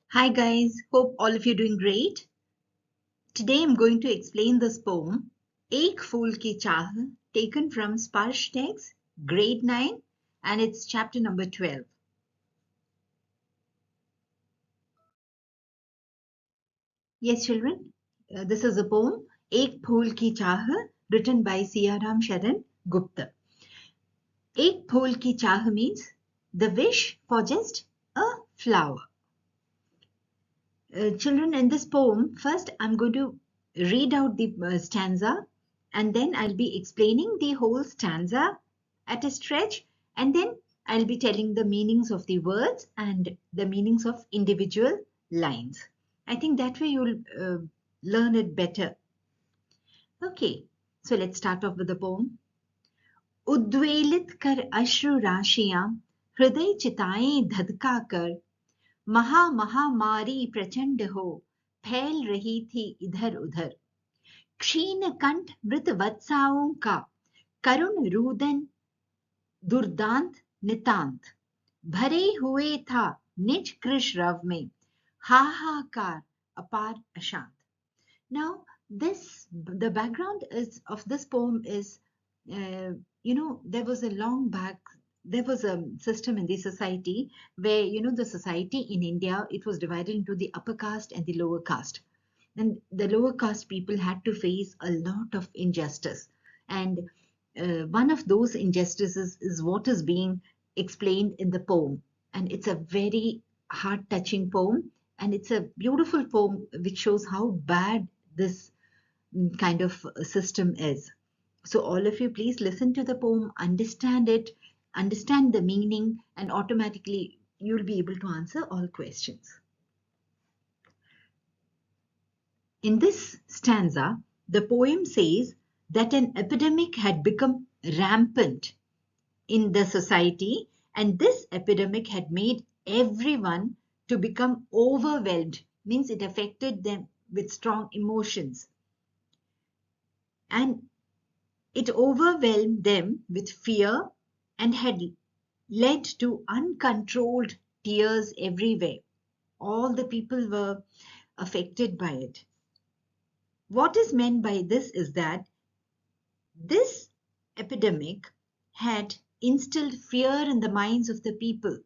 Hi guys, hope all of you are doing great. Today I'm going to explain this poem, Ek Phool Ki Chaah, taken from Sparsh Text, grade 9, and it's chapter number 12. Yes, children, this is a poem, Ek Phool Ki Chaah, written by Siyaram Sharan Gupta. Ek Phool Ki Chaah means the wish for just a flower. Children, in this poem, first I'm going to read out the stanza and then I'll be explaining the whole stanza at a stretch, and then I'll be telling the meanings of the words and the meanings of individual lines. I think that way you'll learn it better. Okay, so let's start off with the poem. उद्वेलित कर अश्रु राशियां हृदय चिताएं धधका कर महामारी प्रचंड हो फैल रही थी इधर उधर क्षीण कंठ मृत वत्साओं का करुण रुदन दुर्दांत नितांत भरे हुए था निज कृश रव में हाहाकार अपार अशांत. Now the background is of this poem is there was a long back, there was a system in the society where the society in India, it was divided into the upper caste and the lower caste, and the lower caste people had to face a lot of injustice, and one of those injustices is what is being explained in the poem, and it's a very heart touching poem, and it's a beautiful poem which shows how bad this kind of system is. So all of you, please listen to the poem, understand it, understand the meaning, and automatically you'll be able to answer all questions. In this stanza, the poem says that an epidemic had become rampant in the society, and this epidemic had made everyone to become overwhelmed, means it affected them with strong emotions, and it overwhelmed them with fear and had led to uncontrolled tears everywhere. All the people were affected by it. What is meant by this is that this epidemic had instilled fear in the minds of the people,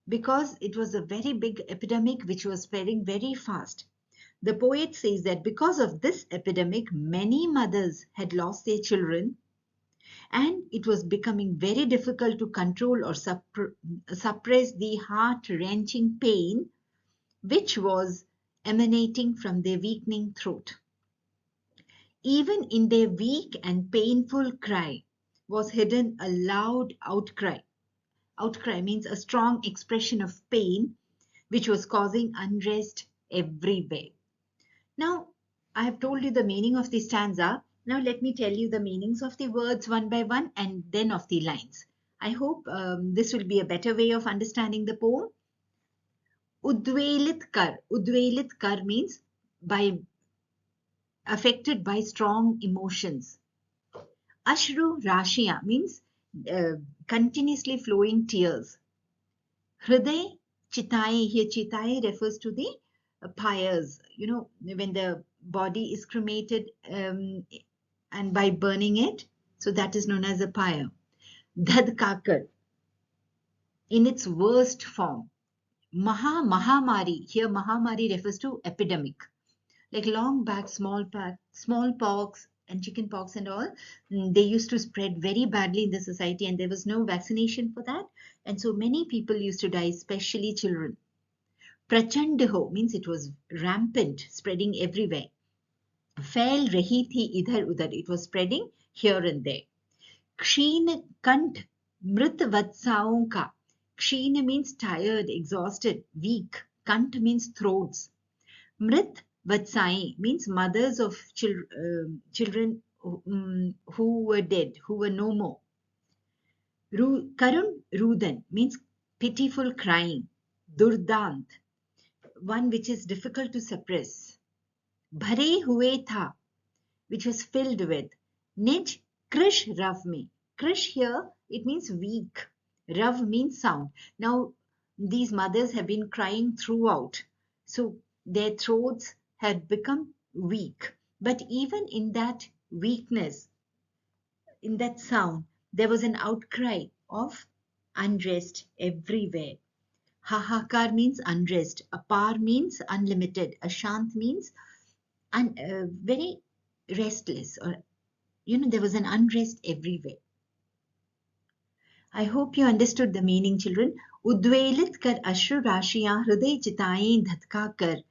because it was a very big epidemic which was spreading very fast. The poet says that because of this epidemic, many mothers had lost their children, and it was becoming very difficult to control or suppress the heart-wrenching pain which was emanating from their weakening throat. Even in their weak and painful cry was hidden a loud outcry. Outcry means a strong expression of pain which was causing unrest everywhere. Now, I have told you the meaning of the stanza. Now let me tell you the meanings of the words one by one and then of the lines. I hope this will be a better way of understanding the poem. Udvelit kar. Udvelit kar means affected by strong emotions. Ashru Rashiya means continuously flowing tears. Hriday Chitaye, here Chitaye refers to the pyres, when the body is cremated and by burning it, so that is known as a pyre. Dhadkakar, in its worst form. Mahamari, here Mahamari refers to epidemic. Like long back, smallpox and chickenpox and all, they used to spread very badly in the society, and there was no vaccination for that. And so many people used to die, especially children. Prachandaho means it was rampant, spreading everywhere. Fail rahi thi idhar udhar, it was spreading here and there. Ksheen kant mrit vatsaon ka. Ksheen means tired, exhausted, weak. Kant means throats. Mrit vatsai means mothers of children who were dead, who were no more. Karun rudan means pitiful crying. Durdant, one which is difficult to suppress. Bhare hue tha, which was filled with. Nij krish rav mein. Krish here, it means weak. Rav means sound. Now, these mothers have been crying throughout. So their throats had become weak. But even in that weakness, in that sound, there was an outcry of unrest everywhere. Hahakar means unrest. Apar means unlimited. Ashant means very restless, or there was an unrest everywhere. I hope you understood the meaning, children. उद्वेलित कर अश्रु राशियां हृदय चिताएं धधका कर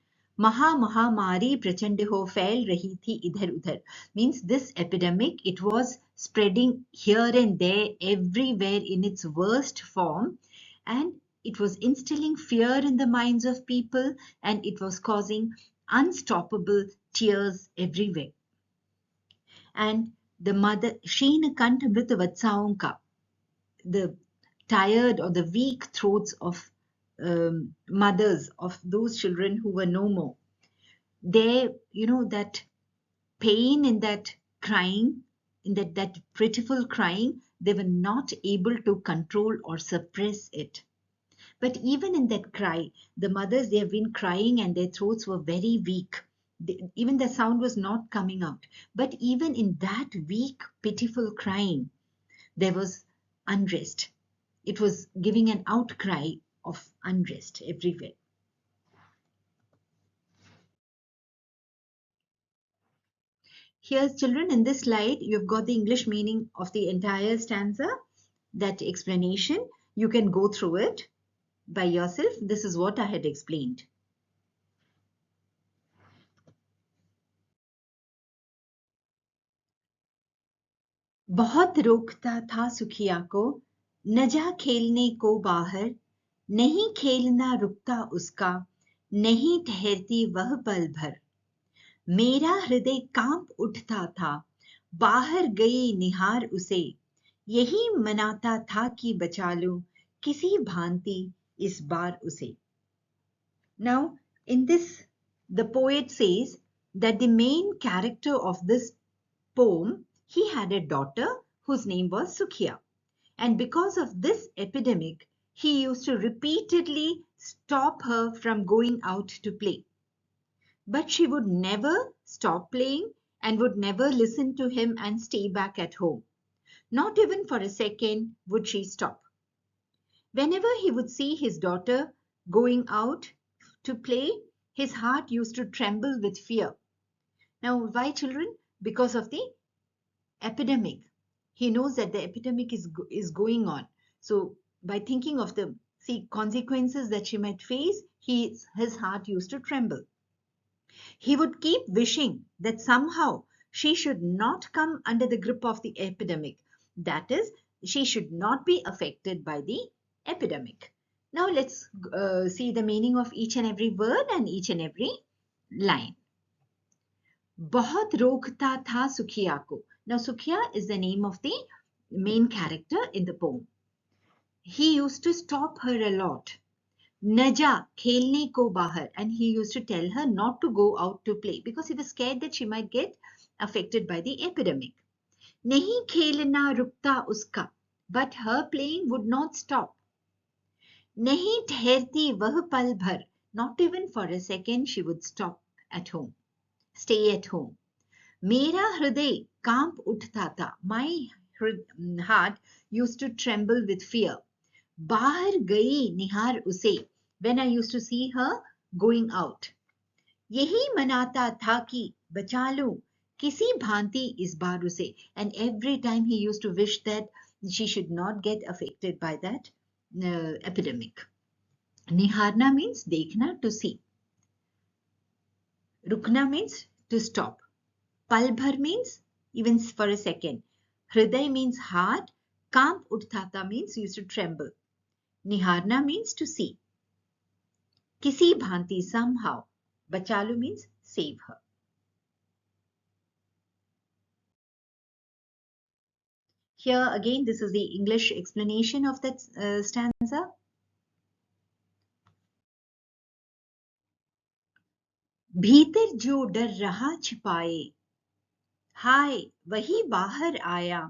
महामारी प्रचंड हो फैल रही थी इधर उधर. Means this epidemic, it was spreading here and there everywhere in its worst form, and it was instilling fear in the minds of people, and it was causing unstoppable tears everywhere. And the mother Sheen Kant Mrit Vatsaon ka, the tired or the weak throats of mothers of those children who were no more. They, that pain in that crying, in that pitiful crying, they were not able to control or suppress it. But even in that cry, the mothers, they have been crying and their throats were very weak. Even the sound was not coming out. But even in that weak, pitiful crying, there was unrest. It was giving an outcry of unrest everywhere. Here's, children, in this slide, you've got the English meaning of the entire stanza, that explanation. You can go through it by yourself. This is what I had explained. बहुत रोकता था सुखिया को, न जा खेलने को बाहर, नहीं खेलना रुकता उसका, नहीं ठहरती वह पल भर. मेरा हृदय कांप उठता था, बाहर गई निहार उसे, यही मनाता था कि बचा लूं किसी भांति इस बार उसे. Now, in this, the poet says that the main character of this poem, he had a daughter whose name was Sukhiya. And because of this epidemic, he used to repeatedly stop her from going out to play. But she would never stop playing and would never listen to him and stay back at home. Not even for a second would she stop. Whenever he would see his daughter going out to play, his heart used to tremble with fear. Now, why, children? Because of the epidemic. He knows that the epidemic is going on. So, by thinking of the consequences that she might face, his heart used to tremble. He would keep wishing that somehow she should not come under the grip of the epidemic. That is, she should not be affected by the epidemic. Now let's see the meaning of each and every word and each and every line. बहुत रोकता था सुखिया को. Now Sukhiya is the name of the main character in the poem. He used to stop her a lot. न जा खेलने को बाहर, and he used to tell her not to go out to play because he was scared that she might get affected by the epidemic. नहीं खेलना रुकता उसका, but her playing would not stop. नहीं ठहरती वह पल भर, not even for a second she would stop at home, stay at home. मेरा हृदय कांप उठता था, my heart used to tremble with fear. बाहर गई निहार उसे, when I used to see her going out. यही मनाता था कि बचा लूं किसी भांति इस बार उसे, and every time he used to wish that she should not get affected by that epidemic. निहारना means देखना, to see. रुकना means to stop. पल भर means even for a second. हृदय means heart. कांप उठता था means used to tremble. निहारना means to see. किसी भांति, somehow. बचालो means save her. Here again, this is the English explanation of that stanza. भीतर जो डर रहा छिपाए, हाय वही बाहर आया,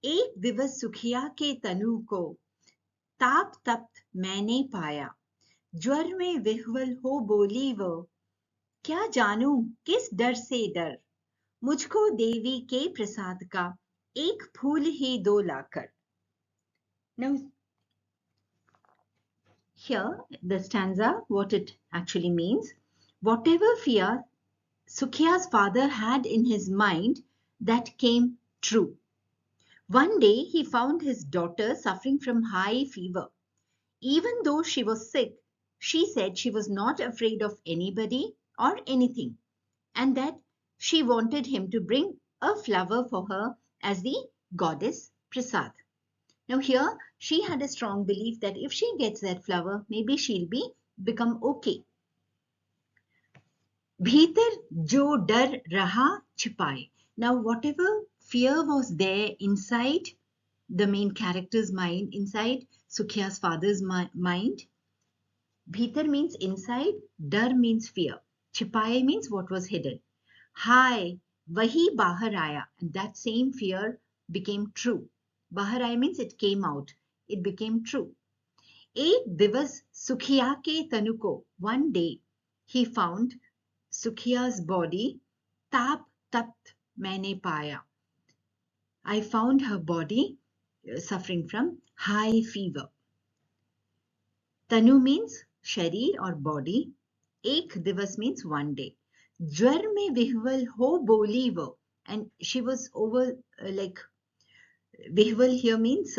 एक दिवस सुखिया के तनु को ताप तप्त मैंने पाया. ज्वर में विह्वल हो बोली वो, क्या जानूं किस डर से डर, मुझको देवी के प्रसाद का एक फूल ही दो लाकर. Now here the stanza, what it actually means, whatever fear Sukhiya's father had in his mind, that came true. One day he found his daughter suffering from high fever. Even though she was sick, she said she was not afraid of anybody or anything, and that she wanted him to bring a flower for her as the goddess Prasad. Now here she had a strong belief that if she gets that flower, maybe she'll become okay. भीतर जो डर रहा छिपाए. Now whatever fear was there inside the main character's mind, inside Sukhiya's father's mind, bhitar means inside, dar means fear, छिपाए means what was hidden. Hi, wahi bahar aaya, and that same fear became true. Bahar aaya means it came out, it became true. एक दिवस सुखिया के तनु को, one day he found Sukhiya's body, ताप तप्त मैंने पाया. I found her body suffering from high fever. Tanu means sharir or body. Ek divas means one day. Jwar mein vihwal ho boli wo. And she was over like vihwal here means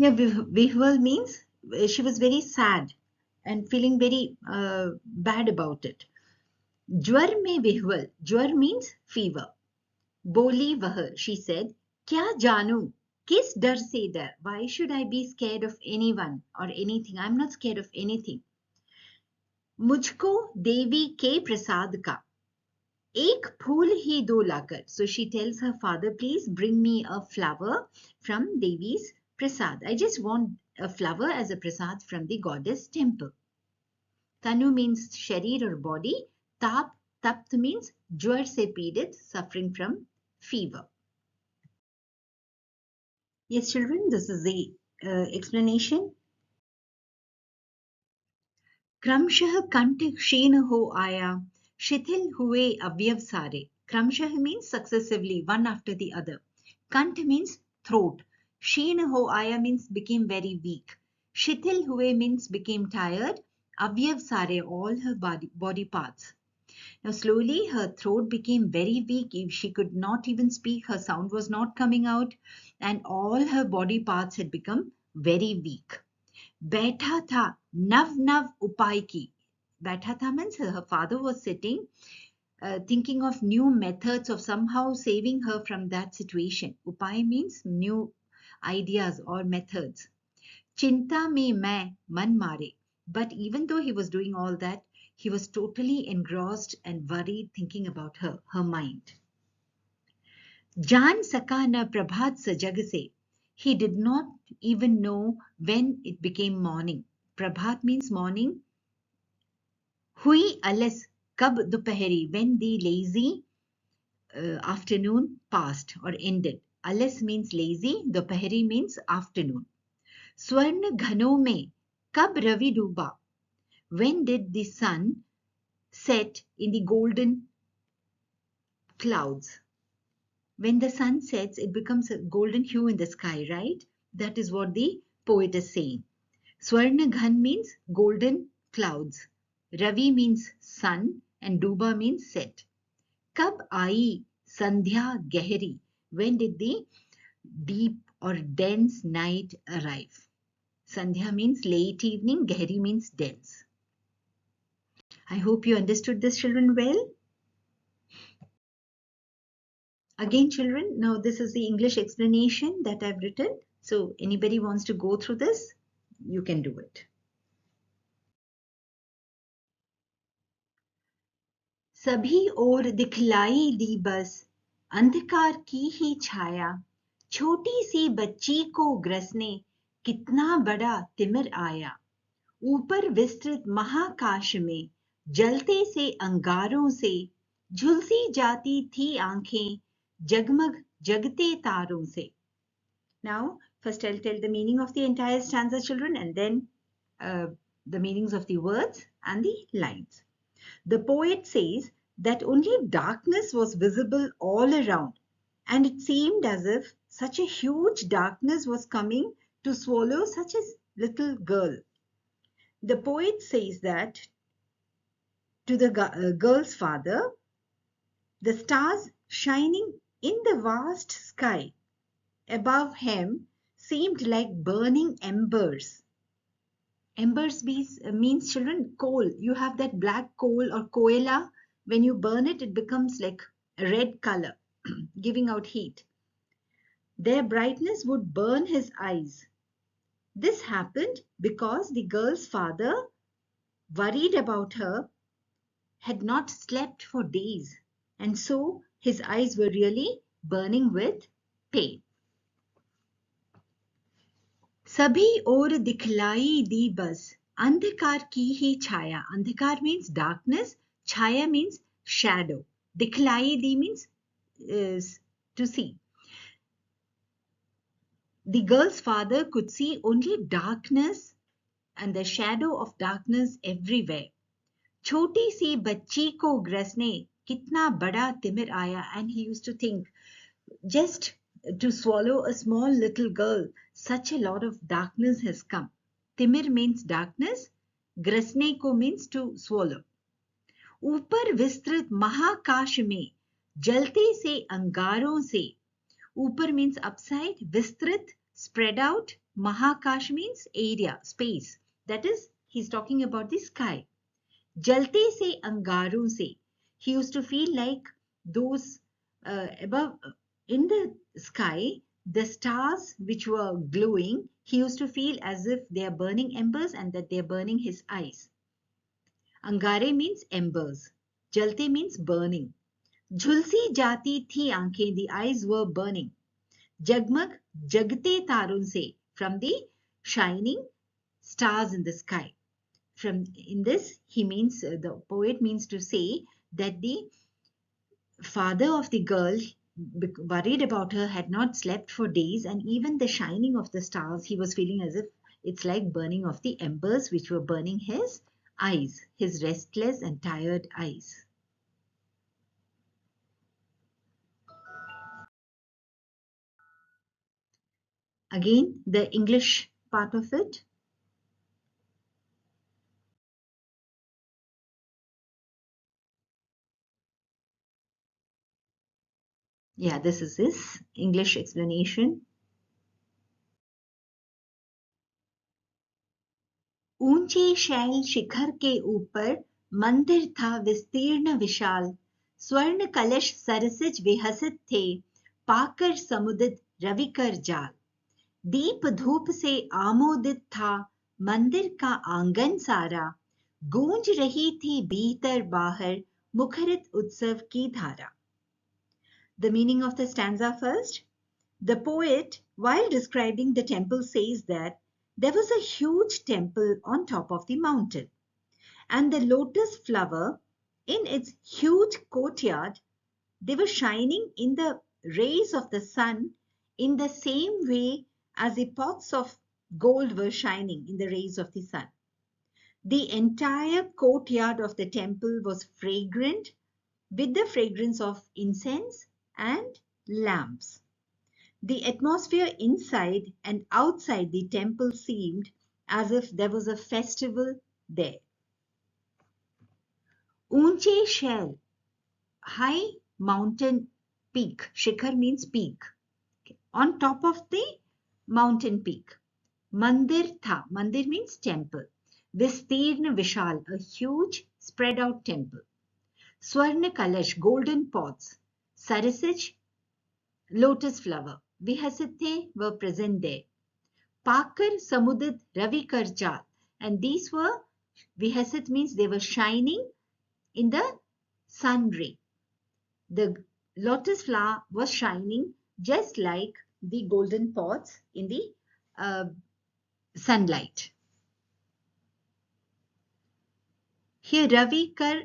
vihwal means she was very sad and feeling very bad about it. Jwar mein vihwal. Jwar means fever. Boli वह, she said, क्या जानूं किस डर से डर, why should I be scared of anyone or anything, I'm not scared of anything. मुझको देवी के प्रसाद का एक फूल ही दो लाकर, so she tells her father, please bring me a flower from Devi's prasad. I just want a flower as a prasad from the goddess temple. Tanu means sharir or body. Tap, tapt means jwar se पीड़ित, suffering from fever. Yes, children, this is the explanation. क्रमशः कंठ क्षीण हो आया, शिथिल हुए अवयव सारे. क्रमशः means successively, one after the other. Kant means throat. क्षीण हो आया means became very weak. शिथिल हुए means became tired. अवयव सारे, all her body parts. Now slowly her throat became very weak. She could not even speak. Her sound was not coming out, and all her body parts had become very weak. बैठा था नव नव उपाय की. बैठा था means her father was sitting thinking of new methods of somehow saving her from that situation. Upay means new ideas or methods. चिंता में मैं मन मारे. But even though he was doing all that, he was totally engrossed and worried thinking about her mind. जान सका न प्रभात सजग से. He did not even know when it became morning. Prabhat means morning. Hui alas kab dopahari, when the lazy afternoon passed or ended. Alas means lazy, dopahari means afternoon. Swarna ghano mein kab ravi duba, when did the sun set in the golden clouds. When the sun sets, it becomes a golden hue in the sky, right? That is what the poet is saying. Swarna Ghan means golden clouds. Ravi means sun and Duba means set. Kab aayi sandhya gehri, when did the deep or dense night arrive? Sandhya means late evening, gehri means dense. I hope you understood this, children, well. Again, children, now this is the English explanation that I've written. So anybody wants to go through this, you can do it. सभी ओर दिखलाई दी बस अंधकार की ही छाया, छोटी सी बच्ची को ग्रसने कितना बड़ा तिमिर आया. ऊपर विस्तृत महाकाश में जलते से अंगारों से झुलसी जाती थी आंखें जगमग जगते तारों से. Now, First, I'll tell the meaning of the entire stanza, children, and then the meanings of the words and the lines. The poet says that only darkness was visible all around, and it seemed as if such a huge darkness was coming to swallow such a little girl. The poet says that to the girl's father, the stars shining in the vast sky above him seemed like burning embers. Embers means, children, coal. You have that black coal or koela. When you burn it, it becomes like a red color, giving out heat. Their brightness would burn his eyes. This happened because the girl's father, worried about her, had not slept for days, and so his eyes were really burning with pain. सभी ओर दिखलाई दी बस अंधकार की ही छाया. Andhikar means darkness, chaya means shadow. Diklai di means to see. The girl's father could see only darkness and the shadow of darkness everywhere. छोटी सी बच्ची को ग्रसने कितना बड़ा तिमिर आया. And he used to think, just to swallow a small little girl, such a lot of darkness has come. Timir means darkness. Grasne ko means to swallow. ऊपर विस्तृत महाकाश में जलते से अंगारों से. ऊपर means upside, Vistrit, spread out, Mahakash means area, space. That is, he's talking about the sky. Jalte se angaron se. He used to feel like those above in the sky, the stars which were glowing, he used to feel as if they are burning embers and that they are burning his eyes. Angare means embers. Jalte means burning. Jhulsi jati thi aankhein, the eyes were burning. Jagmag jagte tarun se, from the shining stars in the sky. In this, he means, the poet means to say that the father of the girl, worried about her, had not slept for days, and even the shining of the stars, he was feeling as if it's like burning of the embers which were burning his eyes, his restless and tired eyes. Again, the English part of it. Yeah, this is his English explanation. ऊंचे शैल शिखर के ऊपर मंदिर था विस्तीर्ण विशाल. स्वर्ण कलश सरसिज विहसित थे, पाकर समुदित रविकर जाल. दीप धूप से आमोदित था मंदिर का आंगन सारा. गूंज रही थी भीतर बाहर मुखरित उत्सव की धारा. The meaning of the stanza first. The poet, while describing the temple, says that there was a huge temple on top of the mountain, and the lotus flower in its huge courtyard, they were shining in the rays of the sun in the same way as the pots of gold were shining in the rays of the sun. The entire courtyard of the temple was fragrant with the fragrance of incense and lamps. The atmosphere inside and outside the temple seemed as if there was a festival there. Unche shell, high mountain peak. Shikhar means peak. On top of the mountain peak. Mandir tha. Mandir means temple. Vistirna Vishal, a huge spread out temple. Swarna Kalash, golden pots. Sarasij, lotus flower. Vihasithe were present there. Pakar Samudit Ravi Karjal. And these were, Vihasit means they were shining in the sun ray. The lotus flower was shining just like the golden pots in the sunlight. Here Ravi Kar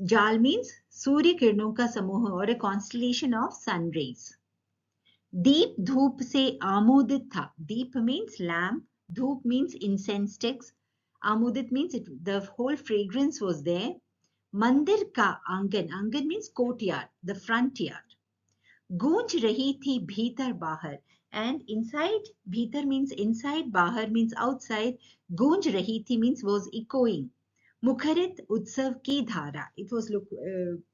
Jal means Surya Kirnon ka samuha, or a constellation of sun rays. दीप धूप से आमोदित था. Deep means lamp, धूप means incense sticks, आमोदित means the whole fragrance was there. मंदिर का आंगन, आंगन means courtyard, the front yard. गूंज रही थी भीतर बाहर, and inside, भीतर means inside, बाहर means outside, गूंज रही थी means was echoing. मुखरित उत्सव की धारा, it was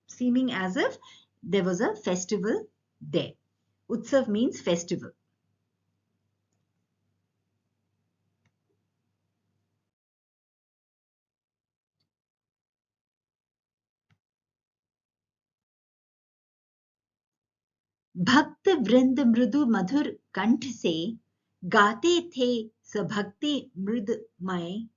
seeming as if there was a festival there. Utsav means festival. भक्त वृंद मृदु मधुर कंठ से गाते थे सभक्ति मृदमय.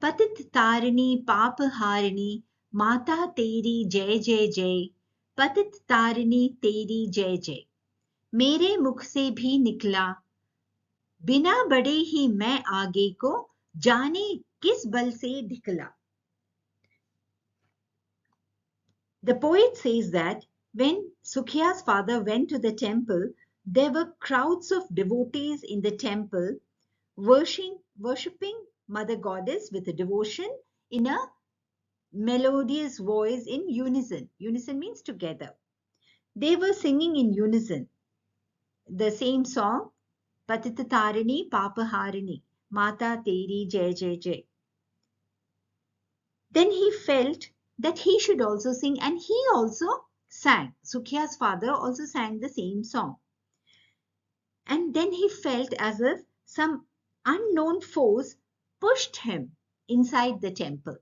पतित तारिणी पाप हारिणी माता तेरी जय जय जय. पतित तारिणी तेरी जय जय. मेरे मुख से भी निकला बिना बड़े ही मैं आगे को, जाने किस बल से ढिकला. The poet says that when Sukhiya's father went to the temple, there were crowds of devotees in the temple worshipping Mother Goddess with a devotion in a melodious voice in unison. Unison means together. They were singing in unison the same song, Patita Tarini Papaharini, Mata Teri Jai Jai Jai. Then he felt that he should also sing, and he also sang. Sukhiya's father also sang the same song. And then he felt as if some unknown force pushed him inside the temple.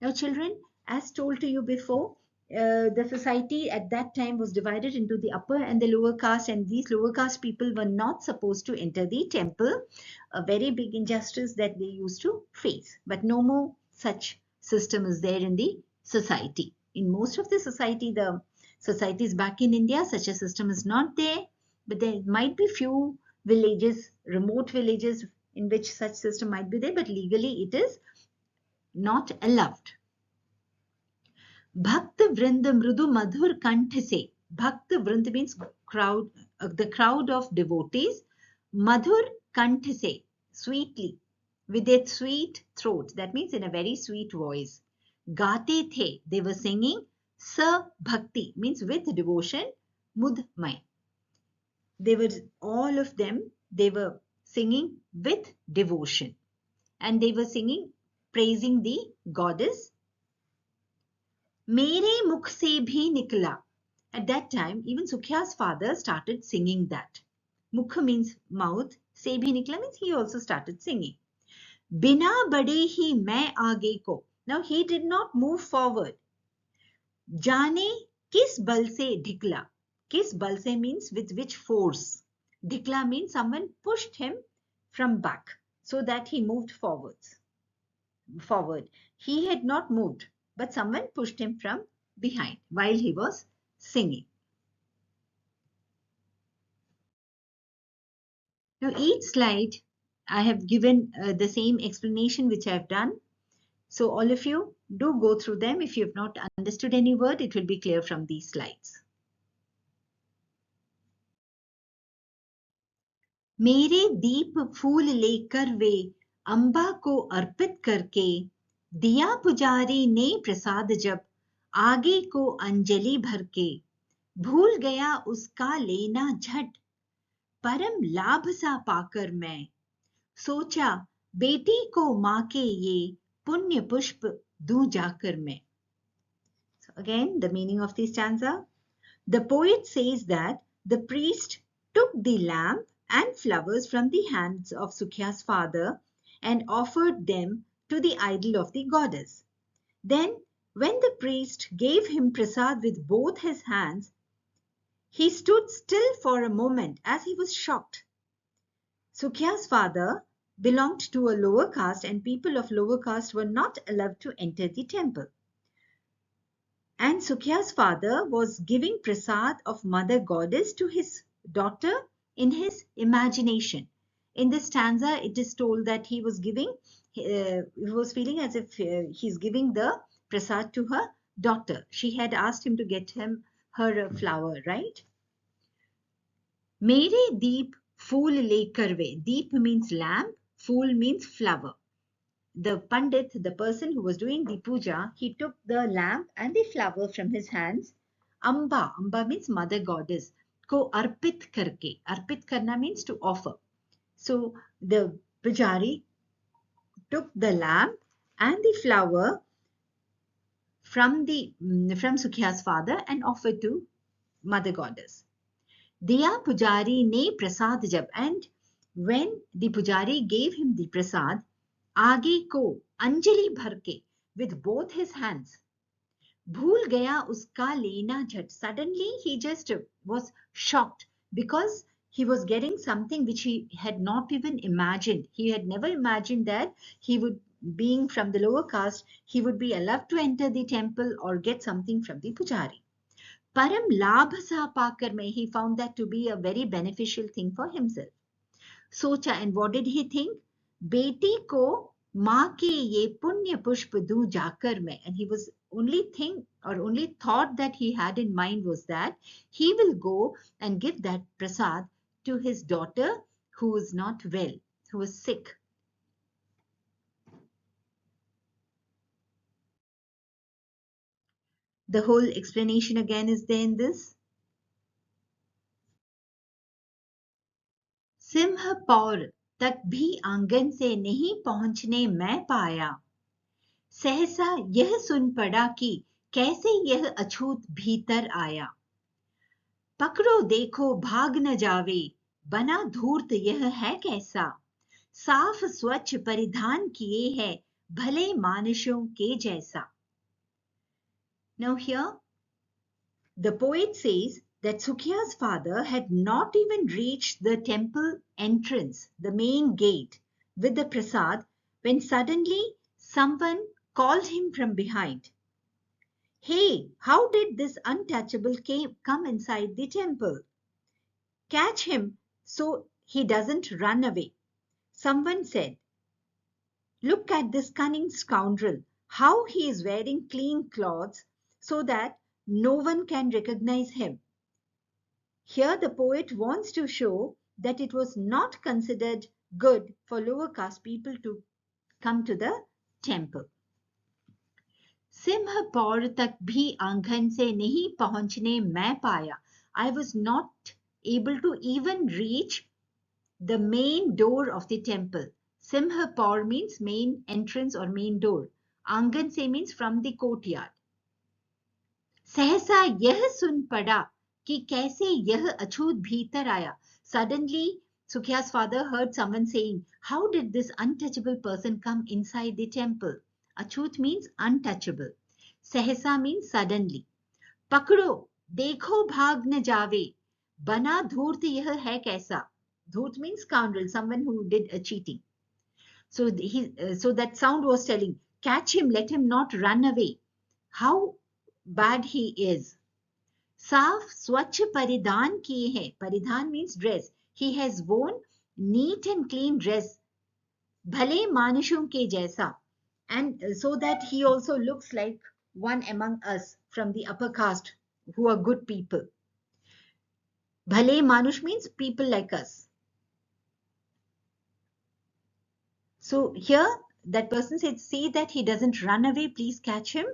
Now, children, as told to you before, the society at that time was divided into the upper and the lower caste, and these lower caste people were not supposed to enter the temple. A very big injustice that they used to face. But no more such system is there in the society. In most of the societies back in India, such a system is not there, but there might be few villages, remote villages in which such system might be there, but legally it is not allowed. Bhakt vrind mrudu madhur kanth se. Bhakt vrind means crowd, the crowd of devotees. Madhur kanth se, sweetly, with a sweet throat. That means in a very sweet voice. Gaate the, they were singing. Sa bhakti means with devotion. Mudmay. They were, all of them, they were singing with devotion. And they were singing, praising the goddess. Mere mukh se bhi nikla. At that time, even Sukhiya's father started singing that. Mukh means mouth. Se bhi nikla means he also started singing. Bina bade hi main aage ko. Now he did not move forward. Jane kis bal se dhikla. Kis bal se means with which force. Dhikla means someone pushed him from back so that he moved forward. He had not moved, but someone pushed him from behind while he was singing. Now each slide I have given the same explanation which I have done. So all of you do go through them. If you have not understood any word, it will be clear from these slides. मेरे दीप फूल लेकर वे अम्बा को अर्पित करके, दिया पुजारी ने प्रसाद जब आगे को अंजलि भर के, भूल गया उसका लेना झट, परम लाभ सा पाकर मैं, सोचा बेटी को माँ के ये पुण्य पुष्प दूं जाकर मैं. So again, the meaning of this stanza. The poet says that the priest took the lamp and flowers from the hands of Sukhiya's father and offered them to the idol of the goddess. Then, when the priest gave him prasad with both his hands, he stood still for a moment as he was shocked. Sukhiya's father belonged to a lower caste, and people of lower caste were not allowed to enter the temple. And Sukhiya's father was giving prasad of Mother Goddess to his daughter in his imagination. In this stanza, it is told that he was feeling as if he's giving the prasad to her daughter. She had asked him to get her a flower, right? मेरे दीप फूल लेकर वे. Deep means lamp, fool means flower. The Pandit, the person who was doing the puja, he took the lamp and the flower from his hands. Amba, Amba means mother goddess. Ko arpit karke. Arpit karna means to offer. So the pujari took the lamp and the flower from Sukhiya's father and offered to mother goddess. Diya pujari ne prasad jab, and when the pujari gave him the prasad, आगे को अंजलि भर के, with both his hands, भूल गया उसका लेना झट. Suddenly he just was shocked because he was getting something which he had not even imagined. He had never imagined that he would, being from the lower caste, he would be allowed to enter the temple or get something from the pujari. Param labh sa pakar mein, he found that to be a very beneficial thing for himself. सोचा, and what did he think? बेटी को माँ के ये पुण्य पुष्प दूं जाकर मैं. And he was only thought that he had in mind was that he will go and give that prasad to his daughter who is not well, who was sick. The whole explanation again is there in this. Singh पौर तक भी आंगन से नहीं पहुंचने मैं पाया. सहसा यह सुन पड़ा कि कैसे यह अछूत भीतर आया. पकड़ो देखो भाग न जावे, बना धूर्त यह है कैसा. साफ स्वच्छ परिधान किए है, भले मानुषों के जैसा. Now here the poet says that Sukhiya's father had not even reached the temple entrance, the main gate, with the prasad, when suddenly someone called him from behind. Hey, how did this untouchable come inside the temple? Catch him so he doesn't run away. Someone said, look at this cunning scoundrel, how he is wearing clean clothes so that no one can recognize him. Here the poet wants to show that it was not considered good for lower caste people to come to the temple. Singh पौर तक भी आंगन से नहीं पहुंचने मैं पाया. I was not able to even reach the main door of the temple. Simha Paur means main entrance or main door. Angan se means from the courtyard. सहसा यह सुन पड़ा कि कैसे यह अछूत भीतर आया. Suddenly Sukhiya's father heard someone saying, how did this untouchable person come inside the temple? Achut means untouchable. Sehsa means suddenly. Pakdo, देखो भाग न जावे, बना धूर्त यह है कैसा. Dhurt means scoundrel, someone who did a cheating. So that sound was telling, catch him, let him not run away. How bad he is. Saaf swachh paridhan kiye hai. Paridhan means dress. He has worn neat and clean dress. Bhale manushon ke jaisa. And so that he also looks like one among us from the upper caste who are good people. Bhale manush means people like us. So here that person said, see that he doesn't run away, please catch him,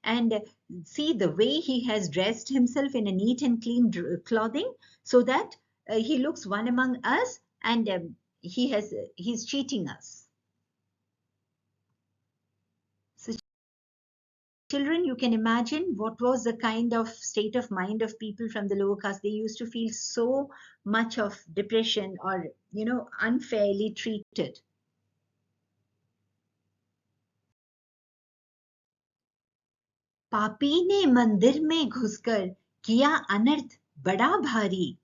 and see the way he has dressed himself in a neat and clean clothing so that he looks one among us, and he's cheating us. So children, you can imagine what was the kind of state of mind of people from the lower caste. They used to feel so much of depression or, unfairly treated. पापी ने मंदिर में घुसकर किया अनर्थ बड़ा भारी.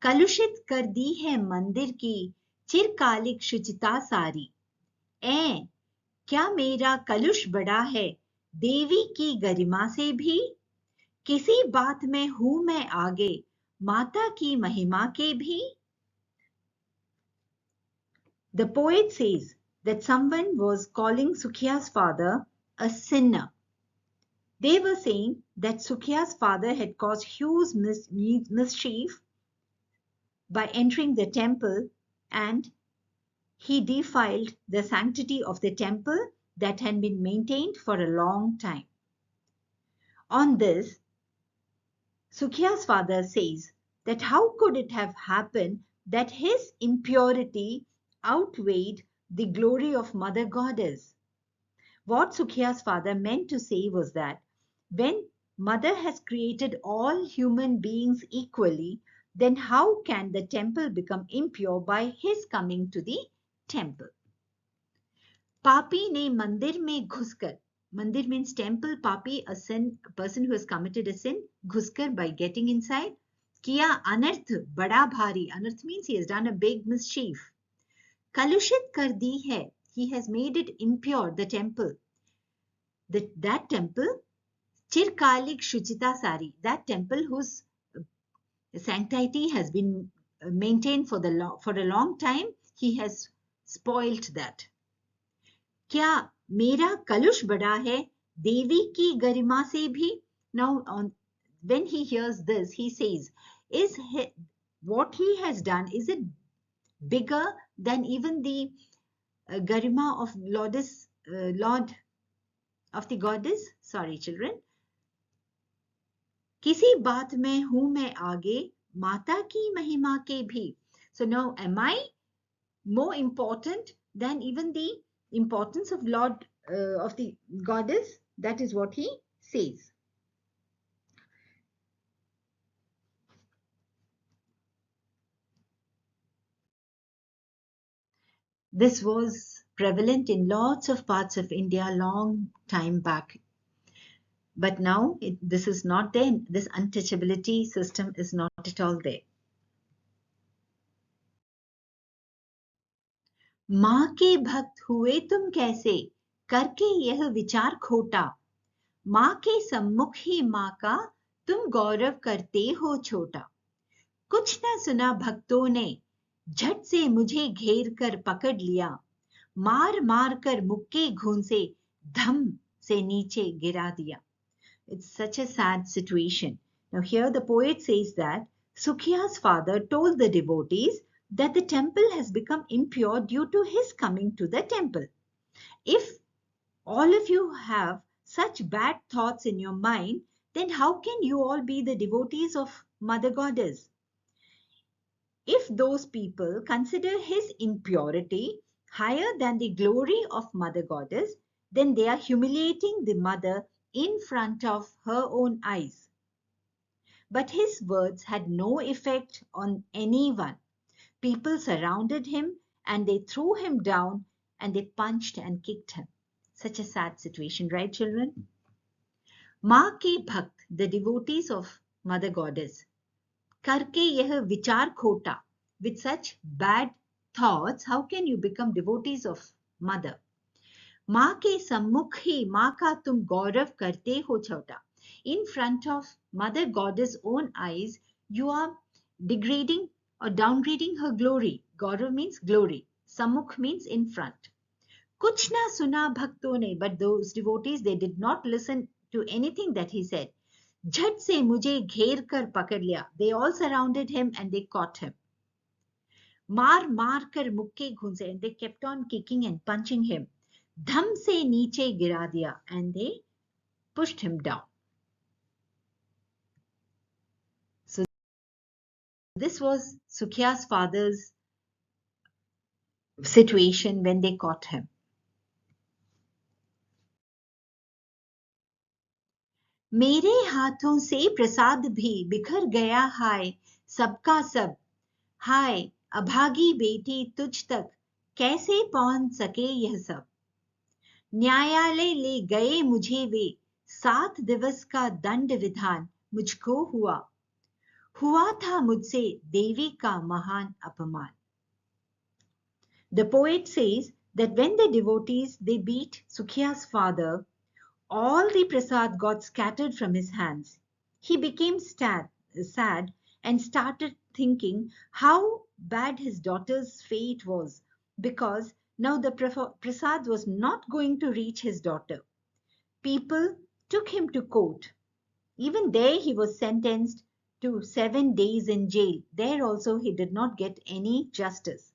कलुषित कर दी है मंदिर की चिरकालिक शुचिता सारी. ऐ क्या मेरा कलुष बड़ा है देवी की गरिमा से भी. किसी बात में हूं मैं आगे माता की महिमा के भी. The poet says that someone was calling Sukhiya's father a sinner. They were saying that Sukhiya's father had caused huge mischief by entering the temple, and he defiled the sanctity of the temple that had been maintained for a long time. On this, Sukya's father says that how could it have happened that his impurity outweighed the glory of Mother Goddess? What Sukya's father meant to say was that when Mother has created all human beings equally, then how can the temple become impure by his coming to the temple? Papi ne mandir mein ghuskar. Mandir means temple. Papi, a sin, a person who has committed a sin. Ghuskar, by getting inside. Kiya anarth, bada bhari. Anarth means he has done a big mischief. Kalushit kar di hai. He has made it impure, the temple. That temple, Chirkalik Shuchita Sari, that temple whose sanctity has been maintained for a long time, he has spoilt that. क्या मेरा कलुष बड़ा है देवी की गरिमा से भी? Now, when he hears this, he says, what he has done, is it bigger than even the garima of Lord of the goddess? Sorry, children. किसी बात में हूं मैं आगे माता की महिमा के भी. So now, am I more important than even the importance of Lord of the goddess? That is what he says. This was prevalent in lots of parts of India long time back. But now this is not there. This untouchability system is not at all there. माँ के भक्त हुए तुम कैसे करके यह विचार खोटा, माँ के सम्मुख ही माँ का तुम गौरव करते हो छोटा. कुछ न सुना भक्तों ने झट से मुझे घेर कर पकड़ लिया, मार मार कर मुक्के घून से धम से नीचे गिरा दिया. It's such a sad situation. Now here the poet says that Sukya's father told the devotees that the temple has become impure due to his coming to the temple. If all of you have such bad thoughts in your mind, then how can you all be the devotees of Mother Goddess? If those people consider his impurity higher than the glory of Mother Goddess, then they are humiliating the Mother in front of her own eyes. But his words had no effect on anyone. People surrounded him and they threw him down and they punched and kicked him. Such a sad situation, right, children? माँ के भक्त, the devotees of Mother Goddess, करके यह विचार खोटा, with such bad thoughts, how can you become devotees of Mother? माँ के सम्मुख ही माँ का तुम गौरव करते हो छोटा. In front of Mother Goddess' own eyes, you are degrading or downgrading her glory. Gaurav means glory. Sammukh means in front. कुछ ना सुना भक्तों ने, but those devotees, they did not listen to anything that he said. झट से मुझे घेर कर पकड़ लिया. They all surrounded him and they caught him. मार मार कर मुक्के घूंसे, and they kept on kicking and punching him. धम से नीचे गिरा दिया, and they pushed him down. So this was Sukya's father's situation when they caught him. मेरे हाथों से प्रसाद भी बिखर गया हाय सबका सब, हाय अभागी बेटी तुझ तक कैसे पहुंच सके यह सब. न्यायालय ले गए मुझे वे 7 दिवस का दंड विधान मुझको हुआ था मुझसे देवी का महान अपमान. The poet says that when the devotees, they beat Sukya's father, all the prasad got scattered from his hands. He became sad and started thinking how bad his daughter's fate was, because now the prasad was not going to reach his daughter. People took him to court. Even there he was sentenced to 7 days in jail. There also he did not get any justice.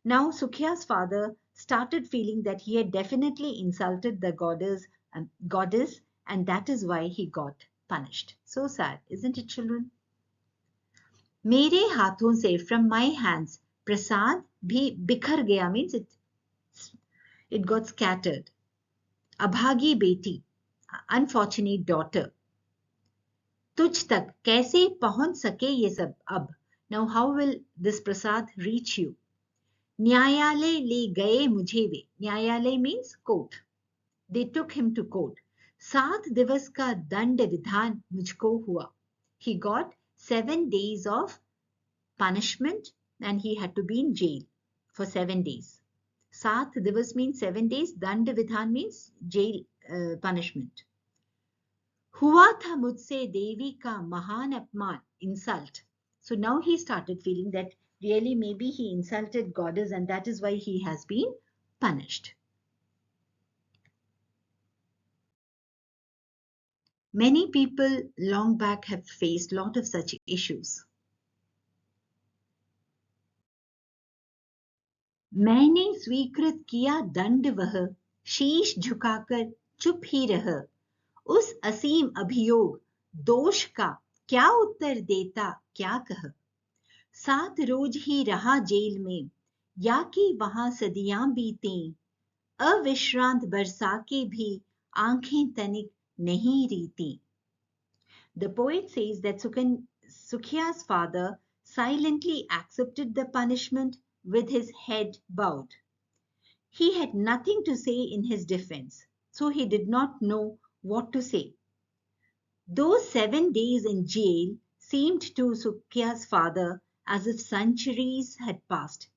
Now Sukya's father started feeling that he had definitely insulted the goddess, and that is why he got punished. So sad, isn't it, children? मेरे हाथों से, from my hands, प्रसाद भी बिखर गया means it got scattered. अभागी बेटी, unfortunate daughter. तुझ तक कैसे पहुंच सके ये सब अब? Now how will this prasad reach you? न्यायालय ले गए मुझे वे. न्यायालय means court. They took him to court. 7 दिवस का दंड विधान मुझको हुआ. He got 7 days of punishment and he had to be in jail for 7 days. 7 दिवस means 7 days. दंड विधान means jail punishment. हुआ था मुझसे देवी का महान अपमान, insult. So now he started feeling that really maybe he insulted goddess and that is why he has been punished. Many people long back have faced a lot of such issues. मैंने स्वीकृत किया दंड वह, शीश झुकाकर चुप ही रह. उस असीम अभियोग दोष का क्या उत्तर देता क्या कह. 7 रोज ही रहा जेल में, या कि वहां सदियां बीतें. अविश्रांत बरसा के भी आंखें तनिक नहीं रीती. The poet says that Sukya's father silently accepted the punishment with his head bowed. He had nothing to say in his defense, so he did not know what to say. Those 7 days in jail seemed to Sukya's father as if centuries had passed.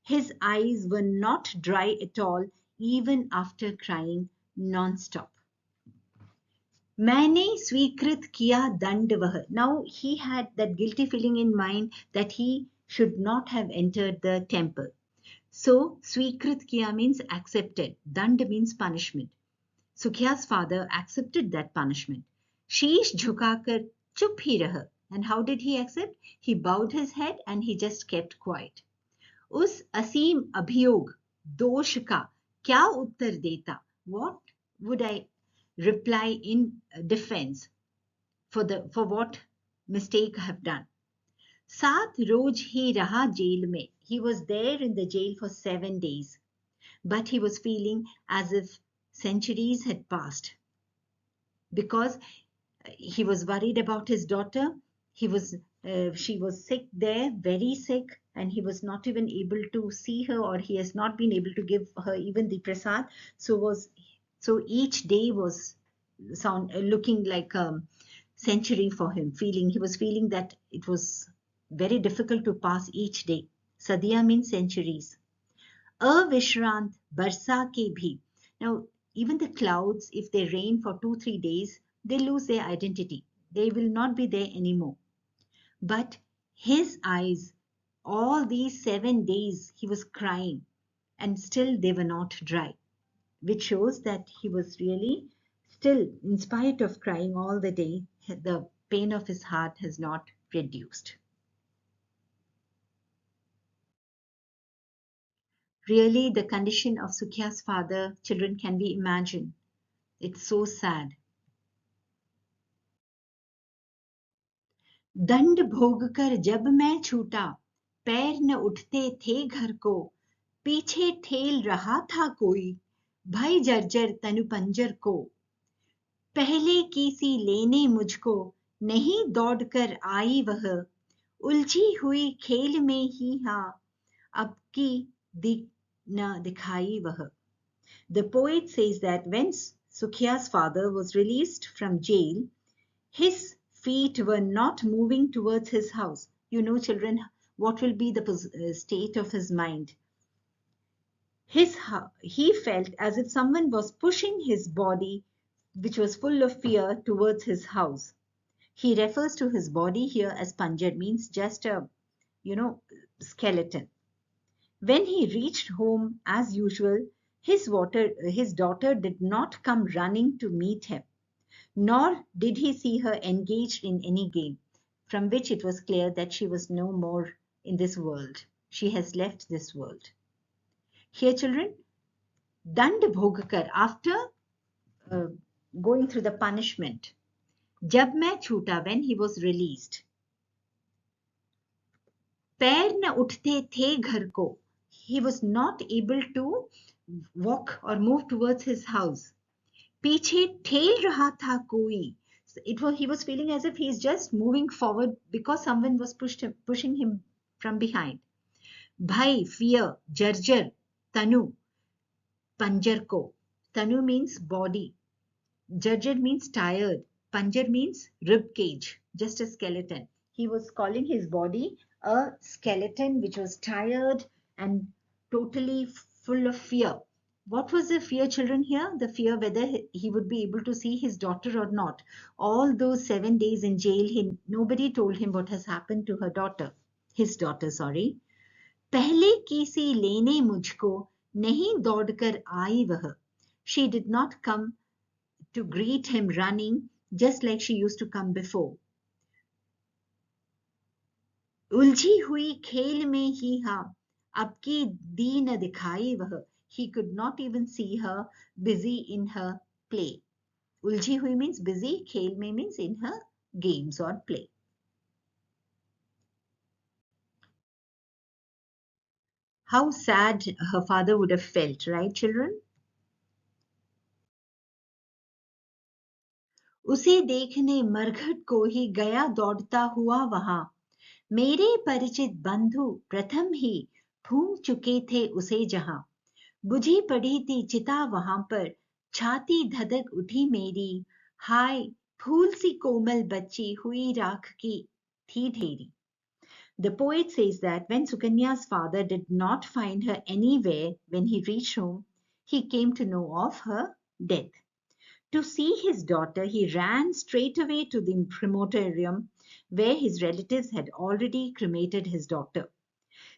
His eyes were not dry at all, even after crying non-stop. मैंने स्वीकृत किया दंड वह. Now he had that guilty feeling in mind that he should not have entered the temple. So स्वीकृत किया means accepted. Dand means punishment. Sukya's father accepted that punishment. शीश झुकाकर चुप ही रह. And how did he accept? He bowed his head and he just kept quiet. उस असीम अभियोग दोष का क्या उत्तर देता? What would I reply in defense for what mistake I have done? 7 रोज ही रहा जेल में. He was there in the jail for 7 days, but he was feeling as if centuries had passed because he was worried about his daughter. She was sick there, very sick, and he was not even able to see her, or he has not been able to give her even the prasad. So each day was looking like a century for him. He was feeling that it was very difficult to pass each day. Sadiya means centuries. Avishrant barsa ke bhi. Now, even the clouds, if they rain for 2-3 days, they lose their identity. They will not be there anymore. But his eyes, all these 7 days, he was crying, and still they were not dry, which shows that he was really still, in spite of crying all the day, the pain of his heart has not reduced. Really, the condition of Sukya's father, children, can be imagined. It's so sad. दंड भोग कर जब मैं छूटा, पैर न उठते थे घर को. पीछे ठेल रहा था कोई, भय जर्जर तनु पंजर को. पहले की सी लेने मुझको, नहीं दौड़ कर आई वह. उलझी हुई खेल में ही हा, अब की न दिखाई वह. The poet says that when Sukya's father was released from jail, his feet were not moving towards his house. You know, children, what will be the state of his mind? He felt as if someone was pushing his body, which was full of fear, towards his house. He refers to his body here as panjar, means just a, skeleton. When he reached home, as usual, his daughter did not come running to meet him, nor did he see her engaged in any game. from which it was clear that she was no more in this world. She has left this world. Here, children, dand bhogkar, after going through the punishment, jab main chhuta, when he was released, पैर न उठते थे घर को, he was not able to walk or move towards his house. पीछे ठेल रहा था कोई, he was feeling as if he is just moving forward because someone was pushing him from behind. भय, fear, जर्जर, तनु, पंजर को, तनु means body, jarjar means tired, panjar means rib cage, just a skeleton. He was calling his body a skeleton which was tired and totally full of fear. What was the fear, children, here? The fear whether he would be able to see his daughter or not. All those 7 days in jail, nobody told him what has happened to her daughter. His daughter, sorry. पहले किसी लेने मुझको नहीं दौड़कर आई वह. She did not come to greet him running just like she used to come before. उलझी हुई खेल में ही हाँ, अब की दी न दिखाई वह. He could not even see her busy in her play. उलझी हुई means busy, खेल में means in her games or play. How sad her father would have felt, right, children? उसे देखने मरघट को ही गया दौड़ता हुआ वहां. मेरे परिचित बंधु प्रथम ही भूल चुके थे उसे जहां. बुझी पड़ी थी चिता वहां पर, छाती धधक उठी मेरी. हाय फूल सी कोमल बच्ची हुई राख की थी ढेरी. The poet says that when Sukanya's father did not find her anywhere when he reached home, he came to know of her death. To see his daughter, he ran straight away to the crematorium where his relatives had already cremated his daughter.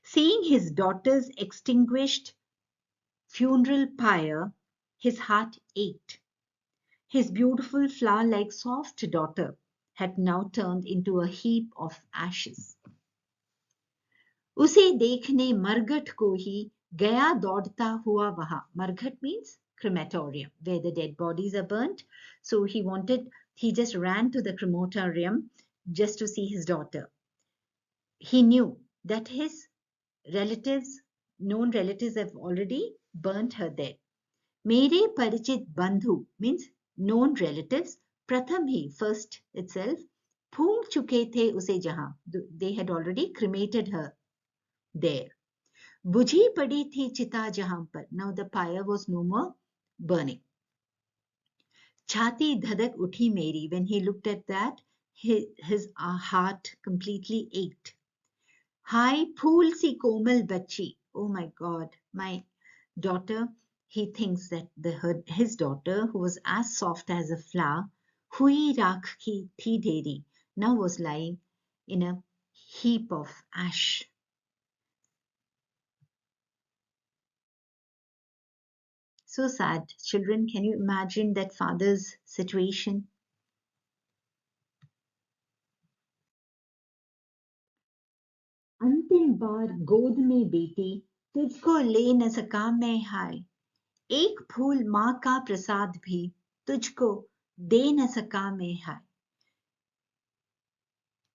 Seeing his daughter's extinguished funeral pyre, his heart ached. His beautiful flower-like soft daughter had now turned into a heap of ashes. उसे देखने मरघट को ही गया दौड़ता हुआ वहां. Marghat means crematorium, where the dead bodies are burnt. So he just ran to the crematorium just to see his daughter. He knew that his known relatives have already burnt her there. मेरे परिचित बंधु means known relatives. प्रथम ही, first itself, फूंक चुके थे उसे जहां. They had already cremated her there. बुझी पड़ी थी चिता जहां पर. Now the pyre was no more burning. छाती धधक उठी मेरी. When he looked at that, his heart completely ached. हाय फूल सी कोमल बच्ची. Oh my God, my daughter. He thinks that his daughter, who was as soft as a flower, हुई राख की थी ढेरी, now was lying in a heap of ash. So sad. Children, can you imagine that father's situation? अंतिम बार गोद में बेटी तुझको ले न सका मैं हाय. एक फूल माँ का प्रसाद भी तुझको दे न सका मैं हाय.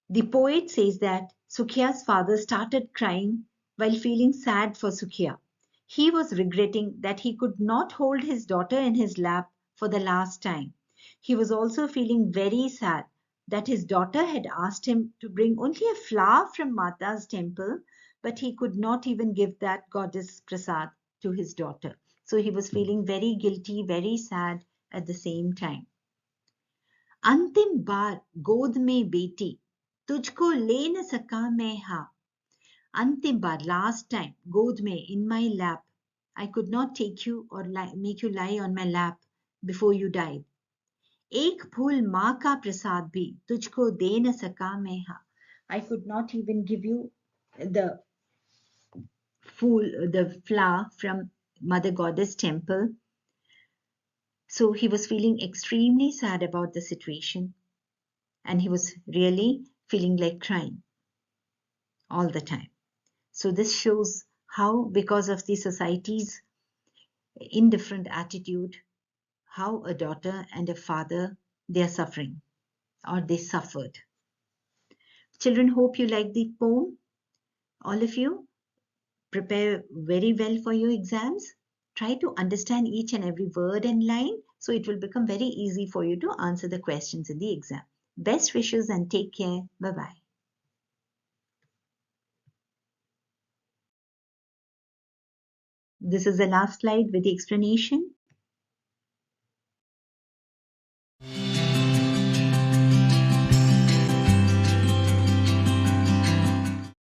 The poet says that Sukhiya's father started crying while feeling sad for Sukhiya. He was regretting that he could not hold his daughter in his lap for the last time. He was also feeling very sad that his daughter had asked him to bring only a flower from Mata's temple, but he could not even give that goddess prasad to his daughter. So he was feeling very guilty, very sad at the same time. अंतिम बार गोद में बेटी तुझको ले न सका मैं हा. अंतिम बार, last time, गोद में, in my lap. I could not take you or make you lie on my lap before you died. एक फूल माँ का प्रसाद भी तुझको दे न सका मैं हा. I could not even give you the flower from Mother Goddess temple. So he was feeling extremely sad about the situation, and he was really feeling like crying all the time. So this shows how, because of the society's indifferent attitude, how a daughter and a father, they are suffering, or they suffered. Children, hope you like the poem. All of you, prepare very well for your exams. Try to understand each and every word and line, so it will become very easy for you to answer the questions in the exam. Best wishes and take care. Bye-bye. This is the last slide with the explanation.